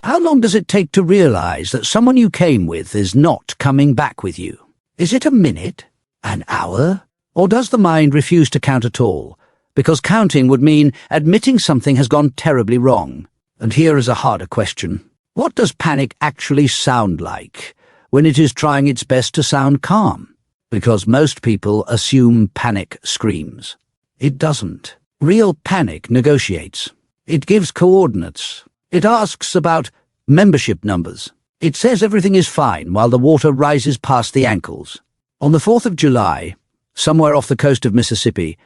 How long does it take to realize that someone you came with is not coming back with you? Is it a minute? An hour? Or does the mind refuse to count at all? Because counting would mean admitting something has gone terribly wrong. And here is a harder question. What does panic actually sound like when it is trying its best to sound calm? Because most people assume panic screams. It doesn't. Real panic negotiates. It gives coordinates. It asks about membership numbers. It says everything is fine while the water rises past the ankles. On the 4th of July, somewhere off the coast of Mississippi,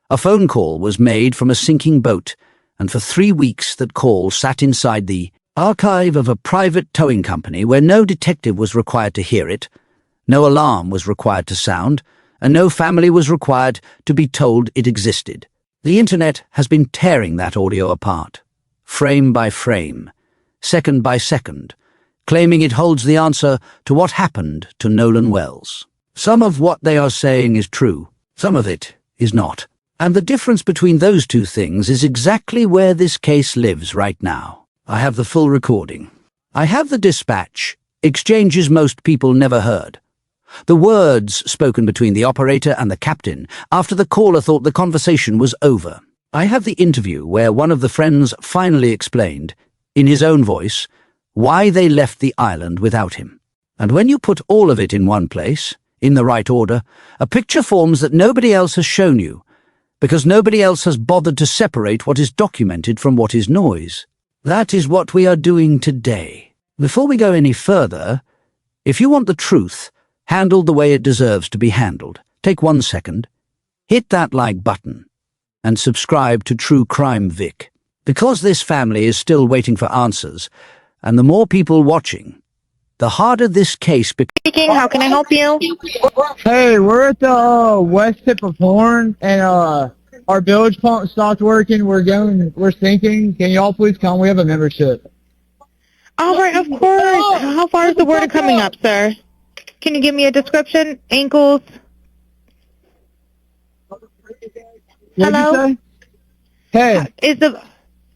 a phone call was made from a sinking boat, and for 3 weeks that call sat inside the archive of a private towing company where no detective was required to hear it, no alarm was required to sound, and no family was required to be told it existed. The internet has been tearing that audio apart, frame by frame, second by second, claiming it holds the answer to what happened to Nolan Wells. Some of what they are saying is true, some of it is not. And the difference between those two things is exactly where this case lives right now. I have the full recording. I have the dispatch, exchanges most people never heard. The words spoken between the operator and the captain after the caller thought the conversation was over. I have the interview where one of the friends finally explained, in his own voice, why they left the island without him. And when you put all of it in one place, in the right order, a picture forms that nobody else has shown you, because nobody else has bothered to separate what is documented from what is noise. That is what we are doing today. Before we go any further, if you want the truth handled the way it deserves to be handled, take 1 second, hit that like button, and subscribe to True Crime Vic. Because this family is still waiting for answers, and the more people watching, the harder this case becomes. Speaking, how can I help you? Hey, we're at the west tip of Horn, and our bilge pump stopped working. We're sinking. Can y'all please come? We have a membership. All right, of course. How far is the water coming up, sir? Can you give me a description? Ankles? Hello? What'd you say? Hey.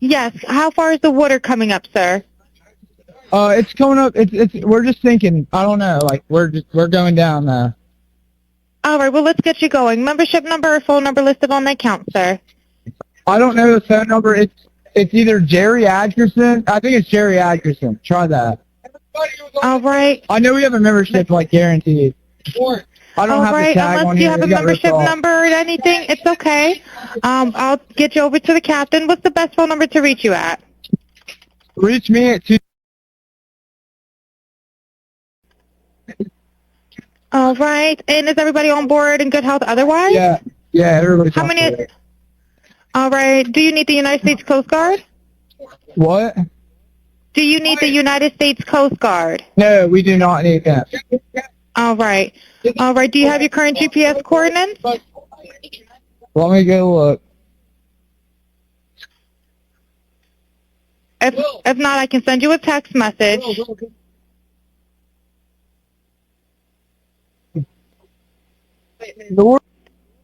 Yes, how far is the water coming up, sir? It's coming up. We're just sinking. I don't know. Like we're going down now. All right, well, let's get you going. Membership number or phone number listed on the account, sir. I don't know the phone number. It's either Jerry Atkerson. I think it's Jerry Atkerson. Try that. All right. I know we have a membership, like guaranteed. I don't have the tag on Unless you here. have a membership number or anything, it's okay. I'll get you over to the captain. What's the best phone number to reach you at? Reach me at 2. All right. And is everybody on board in good health otherwise? Yeah, everybody's How on many? board. All right. Do you need the United States Coast Guard? What? Do you need the United States Coast Guard? No, we do not need that. All right. All right. Do you have your current GPS coordinates? Let me go look. If not, I can send you a text message. North.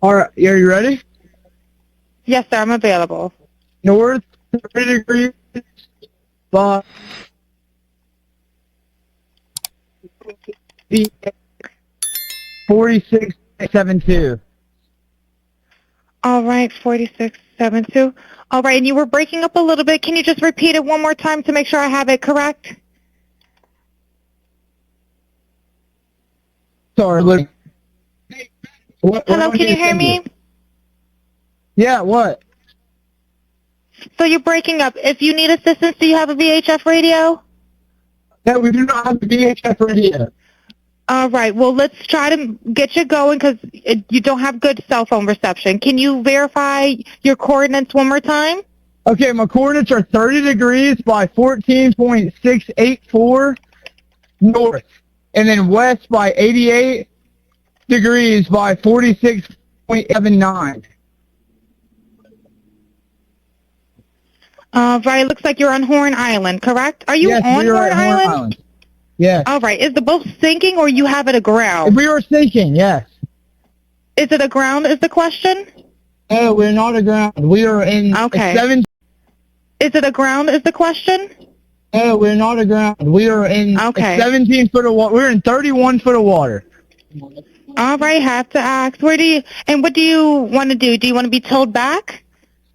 All right, are you ready? Yes, sir. I'm available. North 30 degrees. By 4672. All right. 4672. All right. And you were breaking up a little bit. Can you just repeat it one more time to make sure I have it correct? Sorry, look. Hello, can you hear me? Yeah, what? So you're breaking up. If you need assistance, do you have a VHF radio? No, we do not have the VHF radio. All right. Well, let's try to get you going because you don't have good cell phone reception. Can you verify your coordinates one more time? Okay, my coordinates are 30 degrees by 14.684 north, and then west by 88 degrees by 46.79. Right. Looks like you're on Horn Island, correct? Are you Yes, on we are Horn at Island? Horn Island. Yes. All right. Is the boat sinking or you have it aground? We were sinking, yes. Is it aground is the question? No, we're not aground. We are in Okay. 7. Is it aground is the question? No, we're not aground. We are in Okay. 17 foot of water. We're in 31 foot of water. All right. Have to ask. What do you want to do? Do you want to be towed back?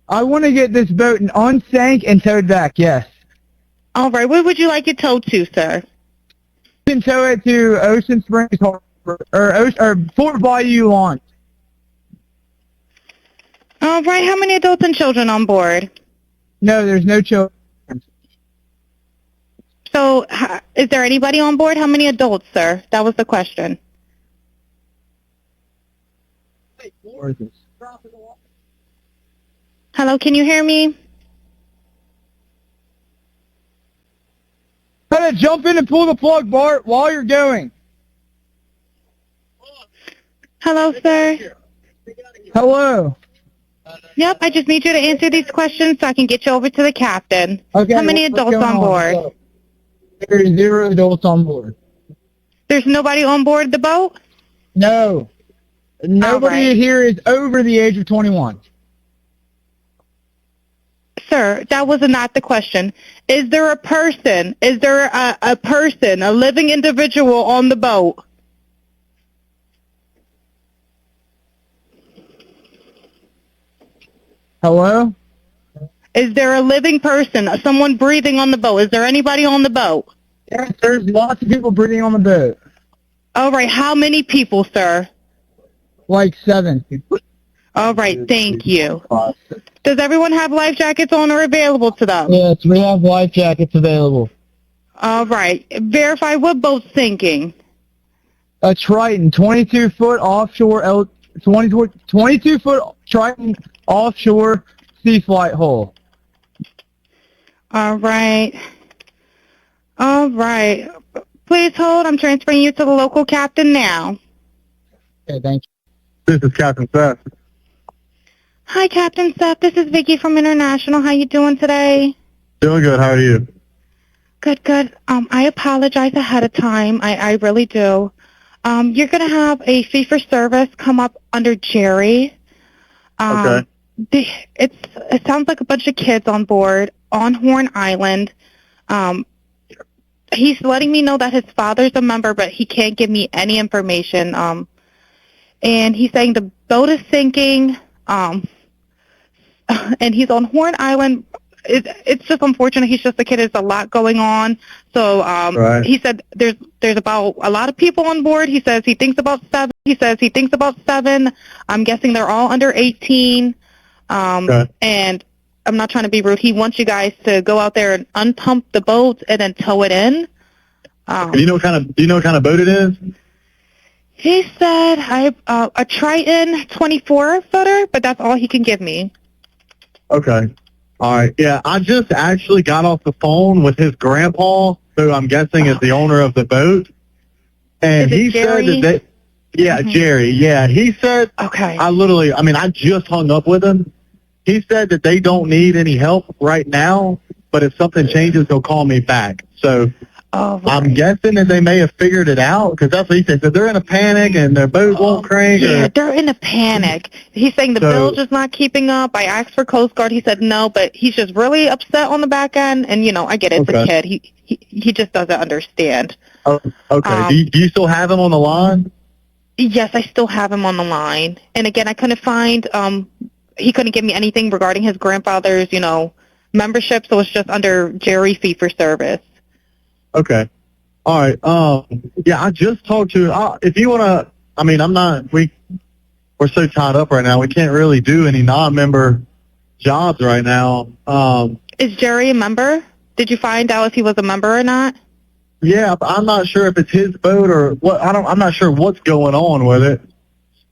I want to get this boat unsank and towed back, yes. All right. Where would you like it towed to, sir? You can tow it to Ocean Springs Harbor, or Fort Bayou Lawn. All right. How many adults and children on board? No, there's no children. So, is there anybody on board? How many adults, sir? That was the question. Hello, can you hear me? Gotta jump in and pull the plug, Bart, while you're going. Hello, sir. Hello. Yep, I just need you to answer these questions so I can get you over to the captain. Okay. How many what's adults going on board? There's 0 adults on board. There's nobody on board the boat? No. Nobody right. here is over the age of 21. Sir, that was not the question. Is there a person? Is there a person, a living individual on the boat? Hello? Is there a living person, someone breathing on the boat? Is there anybody on the boat? Yes, there's lots of people breathing on the boat. All right, how many people, sir? Like 7. All right, thank you. Does everyone have life jackets on or available to them? Yes, we have life jackets available. All right, verify what boat's sinking. A Triton, 22-foot offshore, 22-foot Triton offshore sea flight hull. All right. All right. Please hold. I'm transferring you to the local captain now. Okay, thank you. This is Captain Seth. Hi, Captain Seth. This is Vicky from International. How you doing today? Doing good. How are you? Good, good. I apologize ahead of time. I really do. You're going to have a fee-for-service come up under Jerry. Okay. It sounds like a bunch of kids on board on Horn Island. He's letting me know that his father's a member, but he can't give me any information. And he's saying the boat is sinking, and he's on Horn Island. It's just unfortunate. He's just a kid. There's a lot going on. So Right. he said there's about a lot of people on board. He says he thinks about 7. I'm guessing they're all under 18. Okay. And I'm not trying to be rude. He wants you guys to go out there and unpump the boat and then tow it in. Do you know what kind of boat it is? He said a Triton 24-footer, but that's all he can give me. Okay. All right. Yeah, I just actually got off the phone with his grandpa, who I'm guessing is the owner of the boat, and Is it he Jerry? said that Jerry. Yeah, he said. Okay. I just hung up with him. He said that they don't need any help right now, but if something changes, they'll call me back. So Oh, right. I'm guessing that they may have figured it out, because that's what he said. So they're in a panic and their boat won't crank. Yeah, Or, they're in a panic. He's saying the bilge is not keeping up. I asked for Coast Guard. He said no, but he's just really upset on the back end. And, I get it. It's a kid. He just doesn't understand. oh, okay. Do you still have him on the line? Yes, I still have him on the line. And, again, I couldn't find he couldn't give me anything regarding his grandfather's, membership, so it's just under Jerry fee for service. Okay. All right. Yeah, I just talked to. If you want to, we're so tied up right now. We can't really do any non-member jobs right now. Is Jerry a member? Did you find out if he was a member or not? Yeah, I'm not sure if it's his boat or what. I'm not sure what's going on with it.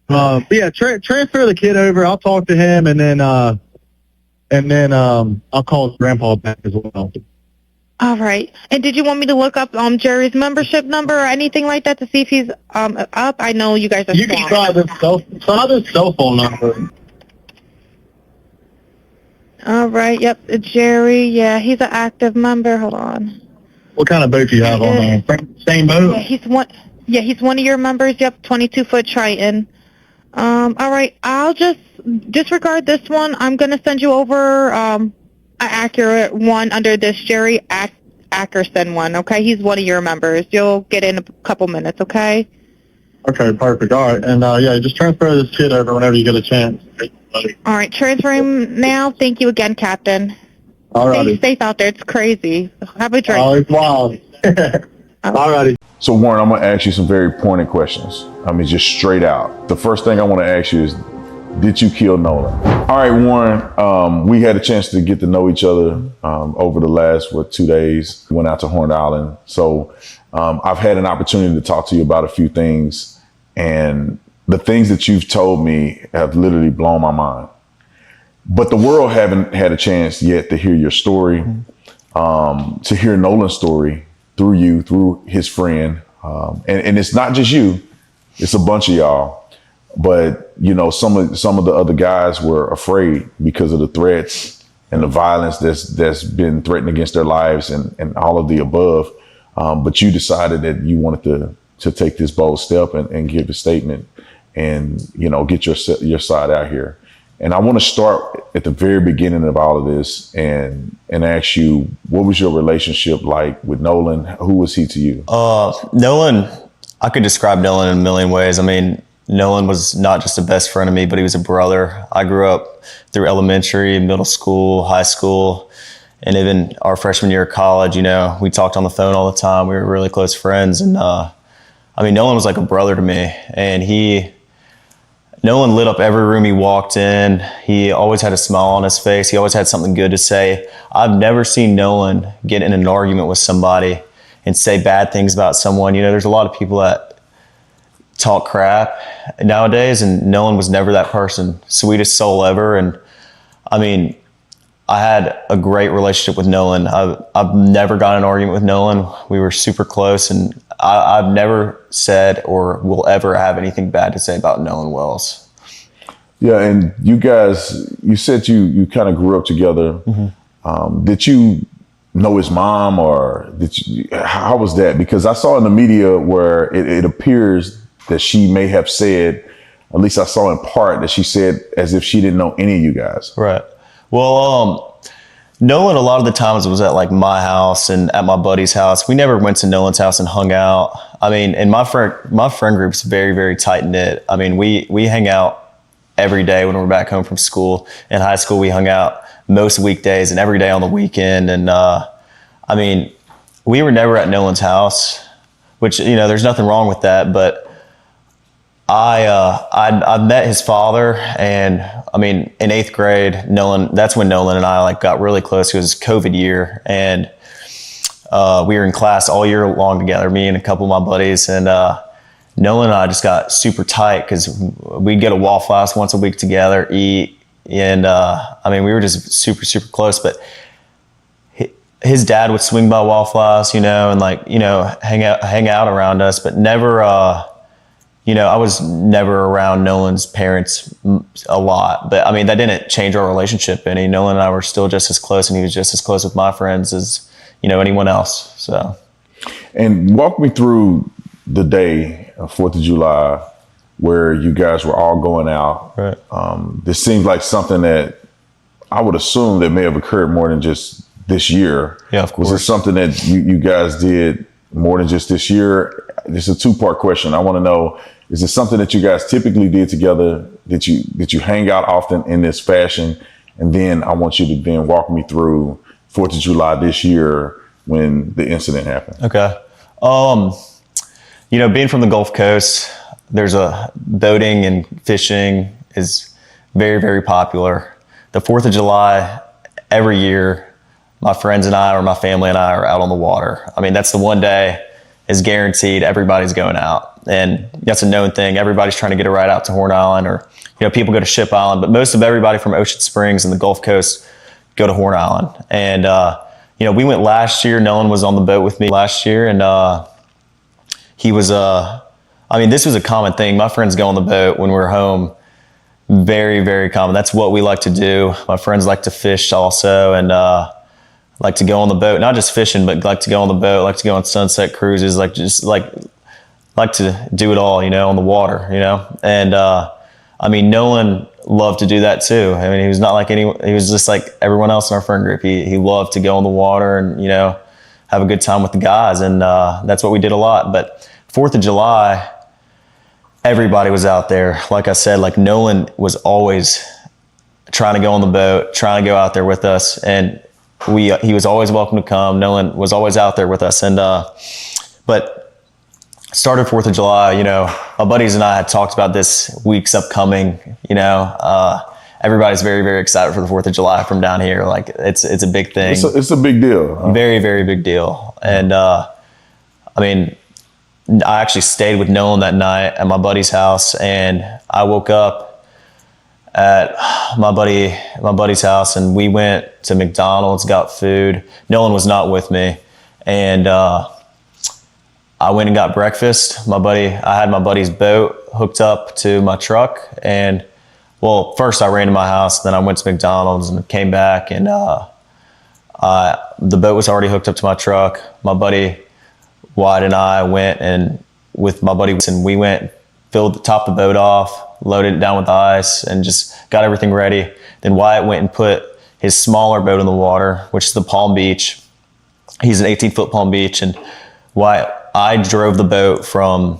But yeah, transfer the kid over. I'll talk to him, and then I'll call his grandpa back as well. All right. And did you want me to look up Jerry's membership number or anything like that to see if he's up? I know you guys are You can try this cell phone number. All right. Yep. Jerry. Yeah, he's an active member. Hold on. What kind of boat do you have on there? Same boat? Yeah, he's one. Yeah, he's one of your members. Yep, 22-foot Triton. All right, I'll just disregard this one. I'm gonna send you over an accurate one under this Jerry Ackerson one. Okay, he's one of your members. You'll get in a couple minutes. Okay. Okay, perfect. All right, and yeah, just transfer this kid over whenever you get a chance. All right, transfer him now. Thank you again, Captain. All righty. Stay safe out there. It's crazy. Have a drink. Oh, it's wild. All righty. So Warren, I'm going to ask you some very pointed questions. I mean, just straight out. The first thing I want to ask you is, did you kill Nolan? All right, Warren, we had a chance to get to know each other over the last, 2 days. We went out to Horn Island. So I've had an opportunity to talk to you about a few things. And the things that you've told me have literally blown my mind. But the world haven't had a chance yet to hear your story, to hear Nolan's story through you, through his friend. And it's not just you, it's a bunch of y'all. But, you know, some of the other guys were afraid because of the threats and the violence that's been threatened against their lives and all of the above. But you decided that you wanted to take this bold step and give a statement and, you know, get your side out here. And I want to start at the very beginning of all of this and ask you, what was your relationship like with Nolan? Who was he to you? Nolan, I could describe Nolan in a million ways. I mean, Nolan was not just a best friend of me, but he was a brother. I grew up through elementary, middle school, high school, and even our freshman year of college. You know, we talked on the phone all the time. We were really close friends. And I mean, Nolan was like a brother to me. And Nolan lit up every room he walked in. He always had a smile on his face. He always had something good to say. I've never seen Nolan get in an argument with somebody and say bad things about someone. You know, there's a lot of people that talk crap nowadays, and Nolan was never that person. Sweetest soul ever. And I mean, I had a great relationship with Nolan. I've never got in an argument with Nolan. We were super close, and I've never said or will ever have anything bad to say about Nolan Wells. Yeah, and you guys, you said you kind of grew up together. Mm-hmm. Did you know his mom, or how was that? Because I saw in the media where it appears that she may have said, at least I saw in part, that she said as if she didn't know any of you guys. Right. Well, Nolan, a lot of the times was at like my house and at my buddy's house. We never went to Nolan's house and hung out. I mean, and my friend group's very, very tight knit. I mean, we hang out every day when we're back home from school. In high school, we hung out most weekdays and every day on the weekend. And I mean, we were never at Nolan's house, which, you know, there's nothing wrong with that. But I met his father, and I mean, in 8th grade, that's when Nolan and I like got really close. It was COVID year, and we were in class all year long together, me and a couple of my buddies, and Nolan and I just got super tight because we'd get a Waffle House once a week together, eat, and I mean, we were just super, super close. But his dad would swing by Waffle House, you know, and like, you know, hang out around us, but never. You know, I was never around Nolan's parents a lot, but I mean, that didn't change our relationship any. Nolan and I were still just as close, and he was just as close with my friends as, you know, anyone else. So. And walk me through the day of 4th of July where you guys were all going out. Right. This seems like something that I would assume that may have occurred more than just this year. Yeah, of course. Was it something that you guys did more than just this year? This is a 2-part question. I want to know, is it something that you guys typically did together? Did you hang out often in this fashion? And then I want you to then walk me through 4th of July this year when the incident happened. Okay. You know, being from the Gulf Coast, there's boating and fishing is very, very popular. The 4th of July, every year, my friends and I, or my family and I, are out on the water. I mean, that's the one day is guaranteed everybody's going out. And that's a known thing. Everybody's trying to get a ride out to Horn Island, or, you know, people go to Ship Island, but most of everybody from Ocean Springs and the Gulf Coast go to Horn Island. And, you know, we went last year. Nolan was on the boat with me last year, and he was, I mean, this was a common thing. My friends go on the boat when we're home. Very, very common. That's what we like to do. My friends like to fish also. And, like to go on the boat, not just fishing, but like to go on the boat, like to go on sunset cruises, like just like to do it all, on the water, And I mean, Nolan loved to do that too. I mean, he was not like he was just like everyone else in our friend group. He loved to go on the water and, have a good time with the guys. And that's what we did a lot. But 4th of July, everybody was out there. Like I said, like Nolan was always trying to go on the boat, trying to go out there with us. And he was always welcome to come. Nolan was always out there with us. And, but started 4th of July, my buddies and I had talked about this week's upcoming, everybody's very, very excited for the 4th of July from down here. Like it's a big thing. It's a big deal. Huh? Very, very big deal. And, I mean, I actually stayed with Nolan that night at my buddy's house, and I woke up at my buddy's house, and we went to McDonald's, got food. Nolan was not with me, and I went and got breakfast. I had my buddy's boat hooked up to my truck, and well, first I ran to my house, then I went to McDonald's and came back, and the boat was already hooked up to my truck. My buddy Wyatt and I went, and with my buddy, and we went, topped the boat off, loaded it down with ice, and just got everything ready. Then Wyatt went and put his smaller boat in the water, which is the Palm Beach. He's an 18-foot Palm Beach, and I drove the boat from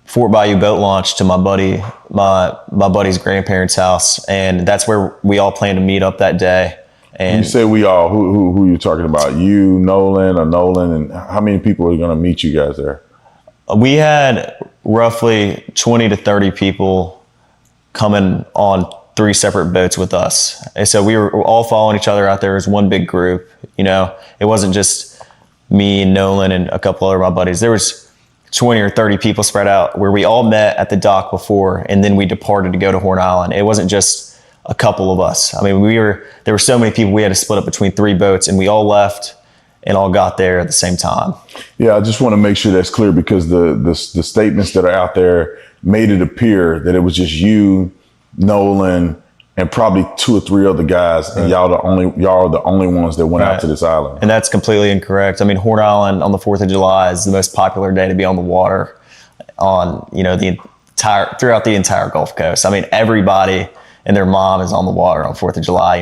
Fort Bayou Boat Launch to my buddy's grandparents' house, and that's where we all planned to meet up that day. And you say we all, who are you talking about? You, Nolan, and how many people are going to meet you guys there? We had roughly 20 to 30 people coming on 3 separate boats with us. And so we were all following each other out there as one big group. It wasn't just me and Nolan and a couple other of my buddies. There was 20 or 30 people spread out where we all met at the dock before, and then we departed to go to Horn Island. It wasn't just a couple of us. I mean, there were so many people, we had to split up between 3 boats, and we all left and all got there at the same time. Yeah, I just want to make sure that's clear, because the statements that are out there made it appear that it was just you, Nolan, and probably 2 or 3 other guys, and y'all are the only ones that went out to this island. And that's completely incorrect. I mean, Horn Island on the 4th of July is the most popular day to be on the water throughout the entire Gulf Coast. I mean, everybody and their mom is on the water on 4th of July,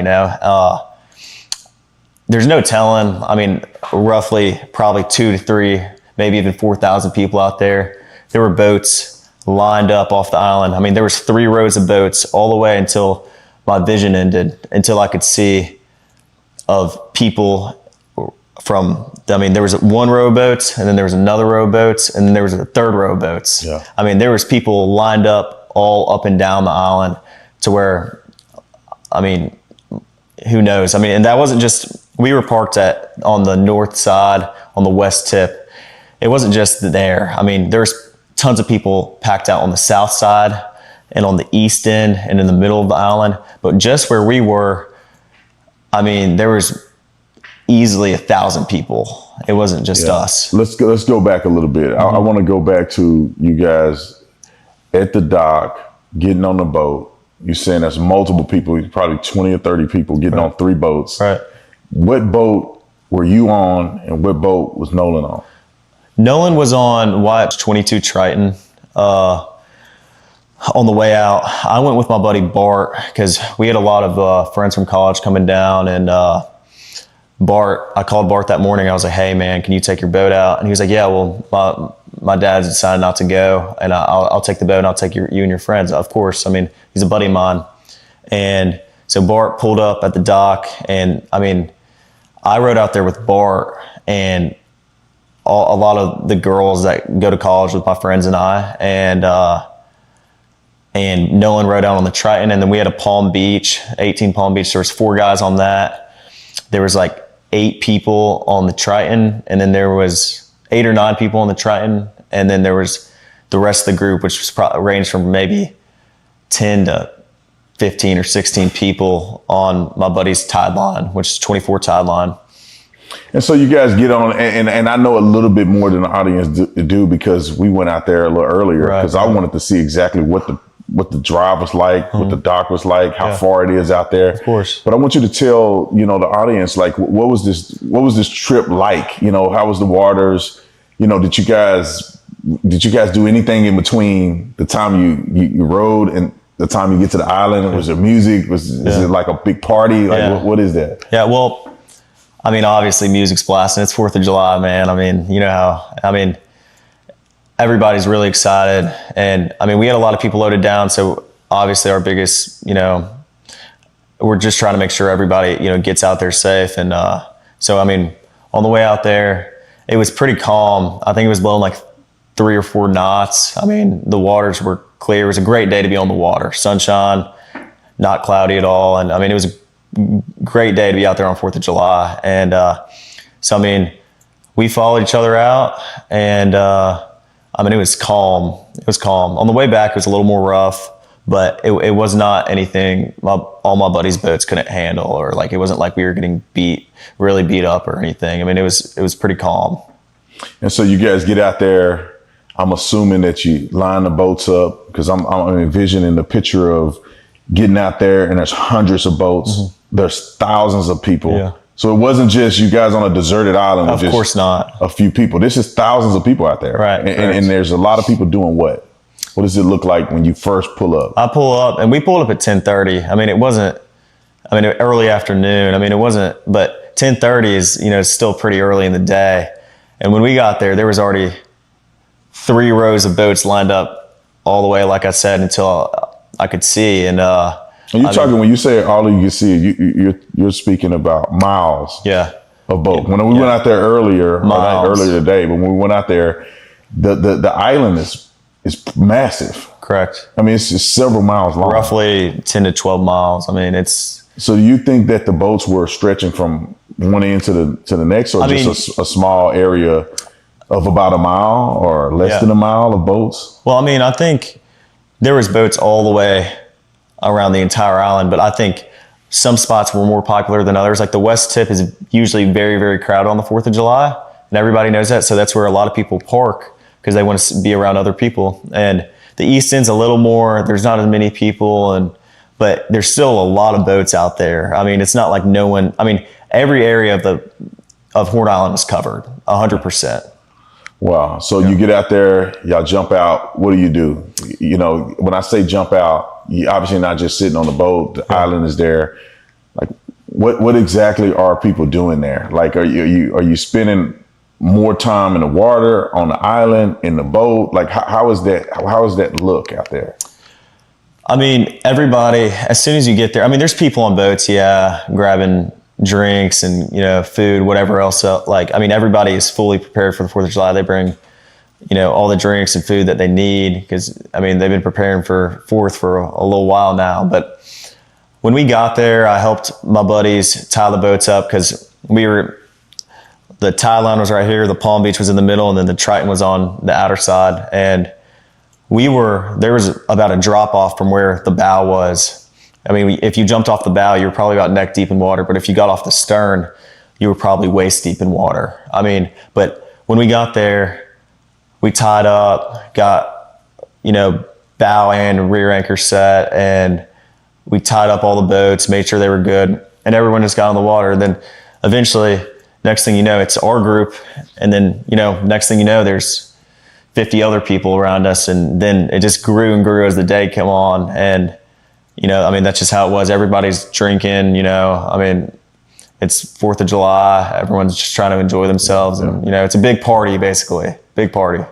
There's no telling. I mean, roughly probably 2 to 3, maybe even 4,000 people out there. There were boats lined up off the island. I mean, there was 3 rows of boats all the way until my vision ended, until I could see of people there was 1 row of boats, and then there was another row of boats, and then there was a 3rd row of boats. Yeah. I mean, there was people lined up all up and down the island to where, I mean, who knows? I mean, and that wasn't just, we were parked on the north side, on the west tip. It wasn't just there. I mean, there's tons of people packed out on the south side and on the east end and in the middle of the island. But just where we were, I mean, there was easily 1,000 people. It wasn't just us. Let's go back a little bit. I want to go back to you guys at the dock, getting on the boat. You're saying there's multiple people, probably 20 or 30 people getting on 3 boats. Right. What boat were you on, and what boat was Nolan on? Nolan was on Wyatt's 22 Triton. On the way out, I went with my buddy Bart, because we had a lot of friends from college coming down, and I called Bart that morning. I was like, "Hey man, can you take your boat out?" And he was like, "Yeah, well, my dad's decided not to go, and I'll take the boat, and I'll take you and your friends." Of course, I mean, he's a buddy of mine. And so Bart pulled up at the dock, and I mean, I rode out there with Bart and a lot of the girls that go to college with my friends and I, and Nolan rode out on the Triton, and then we had a Palm Beach, 18 Palm Beach. There was 4 guys on that. There was like 8 people on the Triton, and then there was 8 or 9 people on the Triton, and then there was the rest of the group, which was ranged from maybe 10 to 15 or 16 people on my buddy's tide line, which is 24 tide line. And so you guys get on, and I know a little bit more than the audience do, because we went out there a little earlier, because I wanted to see exactly what what the drive was like, what the dock was like, how far it is out there. Of course. But I want you to tell, the audience, like, what was this trip like? How was the waters? Did you guys do anything in between the time you rode and the time you get to the island? Was there music? Is it like a big party? Like, what is that? Yeah, well, I mean, obviously music's blasting. It's 4th of July, man. I mean, everybody's really excited. And I mean, we had a lot of people loaded down. So obviously our biggest, we're just trying to make sure everybody, gets out there safe. And so, I mean, on the way out there, it was pretty calm. I think it was blowing like 3 or 4 knots. I mean, the waters were clear. It was a great day to be on the water. Sunshine, not cloudy at all. And I mean, it was a great day to be out there on 4th of July. And so, I mean, we followed each other out, and I mean, it was calm. It was calm. On the way back, it was a little more rough, but it was not anything all my buddies' boats couldn't handle, or like it wasn't like we were getting really beat up or anything. I mean, it was pretty calm. And so you guys get out there. I'm assuming that you line the boats up, because I'm envisioning the picture of getting out there and there's hundreds of boats. Mm-hmm. There's thousands of people. Yeah. So it wasn't just you guys on a deserted island with of course not a few people. This is thousands of people out there. Right. And there's a lot of people doing what? What does it look like when you first pull up? I pull up, and we pulled up at 10:30. I mean, it wasn't, early afternoon. I mean, it wasn't, but 10:30 is, still pretty early in the day. And when we got there, there was already 3 rows of boats lined up all the way, like I said, until I could see. And when you say all you can see, you're speaking about miles. Yeah. Of boat. When we went out there earlier today, but when we went out there, the island is massive. Correct. I mean, it's just several miles long. Roughly 10 to 12 miles. I mean, it's. So you think that the boats were stretching from one end to the next, or just a small area of about a mile or less than a mile of boats? Well, I mean, I think there was boats all the way around the entire island, but I think some spots were more popular than others. Like the West Tip is usually very, very crowded on the 4th of July, and everybody knows that. So that's where a lot of people park, because they want to be around other people. And the East End's a little more, there's not as many people, but there's still a lot of boats out there. I mean, it's not like every area of Horn Island was covered 100%. Wow. So you get out there, y'all jump out. What do you do? When I say jump out, you obviously not just sitting on the boat. The island is there. Like, what exactly are people doing there? Like, are you spending more time in the water, on the island, in the boat? Like, how is that look out there? I mean, everybody, as soon as you get there, I mean, there's people on boats, grabbing drinks and, food, whatever else. Everybody is fully prepared for the 4th of July. They bring, all the drinks and food that they need, because, they've been preparing for 4th for a little while now. But when we got there, I helped my buddies tie the boats up, because the tie line was right here, the Palm Beach was in the middle, and then the Triton was on the outer side. And there was about a drop off from where the bow was. I mean, if you jumped off the bow, you were probably about neck deep in water. But if you got off the stern, you were probably waist deep in water. I mean, but when we got there, we tied up, got, bow and rear anchor set, and we tied up all the boats, made sure they were good, and everyone just got on the water. And then eventually, next thing you know, it's our group. And then, next thing you know, there's 50 other people around us. And then it just grew and grew as the day came on. And, that's just how it was. Everybody's drinking, it's 4th of July. Everyone's just trying to enjoy themselves. And, it's a big party, basically. Big party.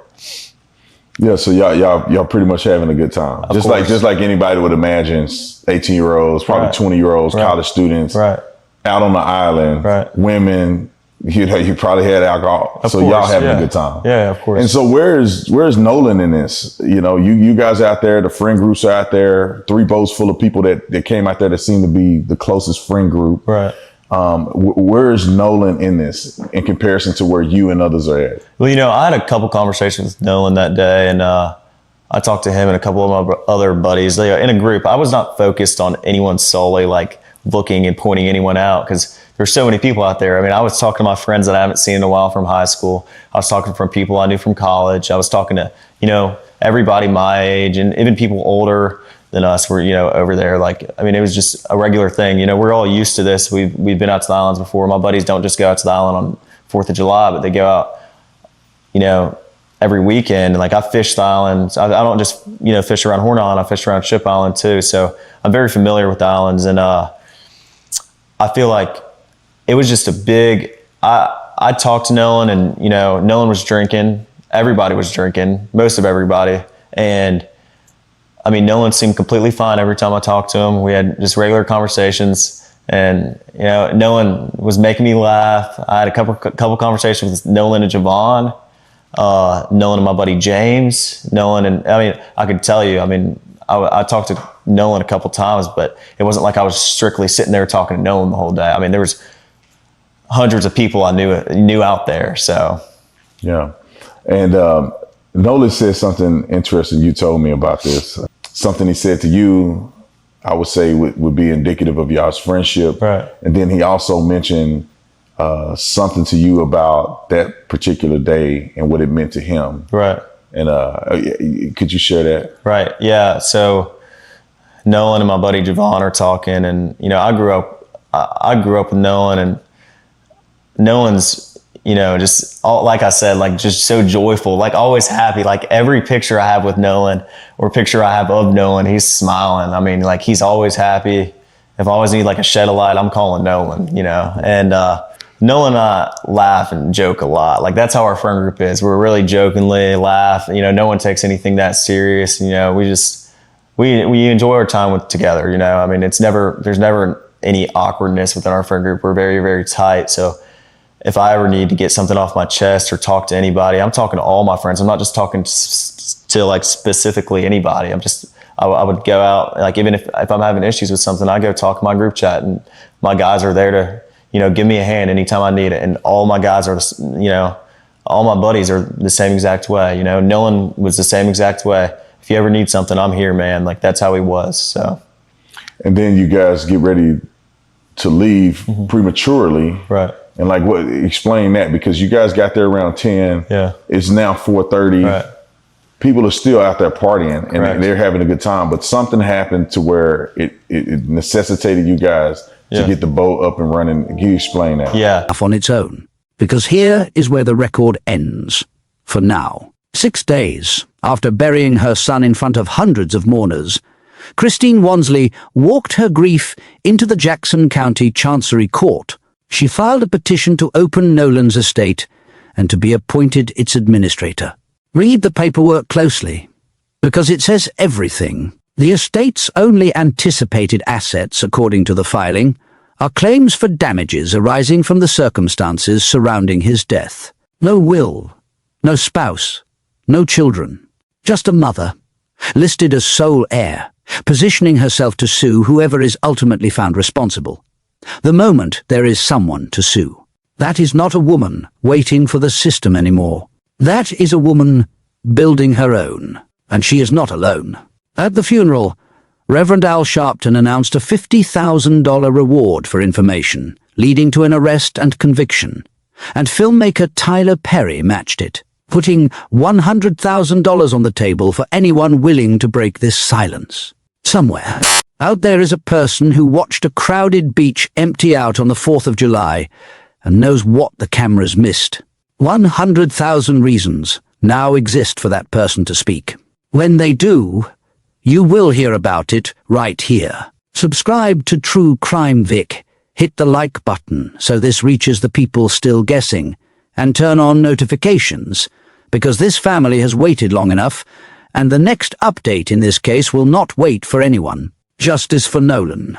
Yeah, so y'all pretty much having a good time. Just like anybody would imagine, 18-year-olds, probably 20-year-olds, college students, out on the island, women, you probably had alcohol. Y'all having a good time. Yeah, of course. And so where's Nolan in this? You guys out there, the friend groups are out there, 3 boats full of people that came out there that seem to be the closest friend group. Right. Where's Nolan in this in comparison to where you and others are at? Well, I had a couple conversations with Nolan that day, and I talked to him and a couple of my other buddies. They are in a group. I was not focused on anyone solely, like looking and pointing anyone out, because there's so many people out there. I mean, I was talking to my friends that I haven't seen in a while from high school. I was talking from people I knew from college. I was talking to, everybody my age, and even people older. than us were, over there. Like, I mean, it was just a regular thing. We're all used to this. We've been out to the islands before. My buddies don't just go out to the island on 4th of July, but they go out, every weekend. And like, I fish the islands. I don't just, fish around Horn Island. I fish around Ship Island too. So I'm very familiar with the islands. And I feel like it was just a big, I talked to Nolan, and, Nolan was drinking. Everybody was drinking, most of everybody. And I mean, Nolan seemed completely fine every time I talked to him. We had just regular conversations, and Nolan was making me laugh. I had a couple conversations with Nolan and Javon, Nolan and my buddy James, Nolan, and I mean, I could tell you, I mean, I talked to Nolan a couple times, but it wasn't like I was strictly sitting there talking to Nolan the whole day. I mean, there was hundreds of people I knew out there. So yeah, and Nolan said something interesting. You told me about this. Something he said to you, I would say would be indicative of y'all's friendship. Right. And then he also mentioned something to you about that particular day and what it meant to him. Right. And could you share that? Right. Yeah. So Nolan and my buddy Javon are talking, and I grew up with Nolan, and Nolan's just like I said, like just so joyful, like always happy. Like every picture I have with Nolan or picture I have of Nolan, he's smiling. I mean, like he's always happy. If I always need like a shed of light, I'm calling Nolan, and Nolan and I laugh and joke a lot. Like that's how our friend group is. We're really jokingly laugh. No one takes anything that serious. We enjoy our time together. I mean, there's never any awkwardness within our friend group. We're very, very tight. So if I ever need to get something off my chest or talk to anybody, I'm talking to all my friends. I'm not just talking to like specifically anybody. I would go out, like even if I'm having issues with something, I go talk to my group chat, and my guys are there to, give me a hand anytime I need it. And all my guys are, all my buddies are the same exact way. Nolan was the same exact way. If you ever need something, I'm here, man. Like that's how he was. So. And then you guys get ready to leave prematurely. Right. And like, explain that, because you guys got there around 10. Yeah. It's now 4:30. Right. People are still out there partying, and Correct. they're having a good time, but something happened to where it necessitated you guys to get the boat up and running. Can you explain that? Yeah. On its own, because here is where the record ends, for now. 6 days after burying her son in front of hundreds of mourners, Christine Wansley walked her grief into the Jackson County Chancery Court. She filed a petition to open Nolan's estate and to be appointed its administrator. Read the paperwork closely, because it says everything. The estate's only anticipated assets, according to the filing, are claims for damages arising from the circumstances surrounding his death. No will, no spouse, no children, just a mother, listed as sole heir, positioning herself to sue whoever is ultimately found responsible. The moment there is someone to sue. That is not a woman waiting for the system anymore. That is a woman building her own, and she is not alone. At the funeral, Reverend Al Sharpton announced a $50,000 reward for information, leading to an arrest and conviction, and filmmaker Tyler Perry matched it, putting $100,000 on the table for anyone willing to break this silence. Somewhere out there is a person who watched a crowded beach empty out on the 4th of July and knows what the cameras missed. 100,000 reasons now exist for that person to speak. When they do, you will hear about it right here. Subscribe to True Crime Vic, hit the like button so this reaches the people still guessing, and turn on notifications, because this family has waited long enough, and the next update in this case will not wait for anyone. Justice for Nolan.